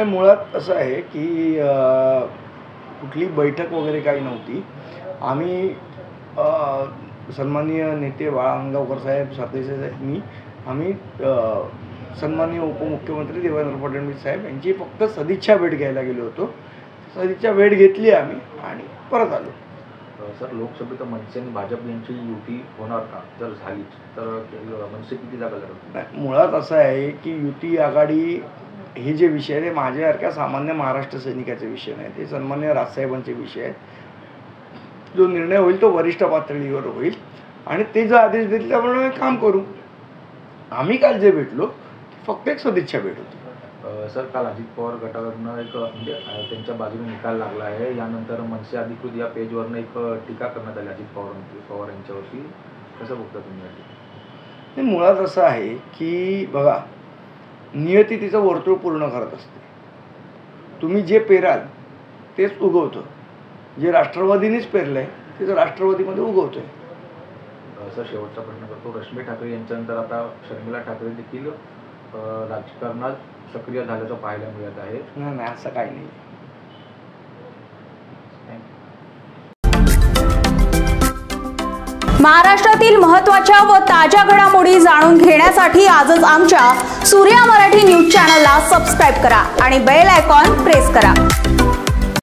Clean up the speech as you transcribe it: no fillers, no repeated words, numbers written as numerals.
मुळात असं आहे की कुठली बैठक वगैरे काही नव्हती. आम्ही सन्माननीय नेते बाळा अंगावकर साहेब, सरदेसाई साहेब, आम्ही सन्माननीय उपमुख्यमंत्री देवेंद्र फडणवीस साहेब यांची फक्त सदिच्छा भेट घ्यायला गेलो होतो. सदिच्छा भेट घेतली आम्ही आणि परत आलो. सर, लोकसभेत मनसे आणि भाजप यांची युती होणार का? जर झाली तर मनसे किती जागा लढवतील? मुळात असं आहे की युती आघाडी हे जे विषय आहे ते माझ्यासारख्या सामान्य महाराष्ट्र सैनिकाचे विषय नाही, ते सन्माननीय राजसाहेबांचे विषय आहेत. जो निर्णय होईल तो वरिष्ठ पातळीवर होईल आणि ते जर आदेश देतील त्याप्रमाणे काम करू. आम्ही काल जे भेटलो फक्त एक सदिच्छा भेट होती. सर, काल अजित पवार गटावरनं एक म्हणजे त्यांच्या बाजूने निकाल लागला आहे. यानंतर मनसे अधिकृत या पेजवरनं एक टीका करण्यात आली अजित पवार यांच्यावरती. कसं बघता तुम्ही? मुळात असं आहे की बघा, नियती तिचं वर्तुळ पूर्ण करत असते. तुम्ही जे पेराल तेच उगवतं. जे राष्ट्रवादीनेच पेरलं आहे तेच राष्ट्रवादीमध्ये उगवतं आहे. सर, शेवटचा प्रश्न करतो. रश्मी ठाकरे यांच्यानंतर आता शर्मिला ठाकरे देखील राजकारणात सक्रिय झाल्याचं पाहायला मिळत आहे. नाही, असं काही नाही. महाराष्ट्रातील महत्त्वाच्या व ताज्या घडामोडी जाणून घेण्यासाठी आजच आमच्या सूर्या मराठी न्यूज चॅनलला सबस्क्राईब करा आणि बेल आयकॉन प्रेस करा.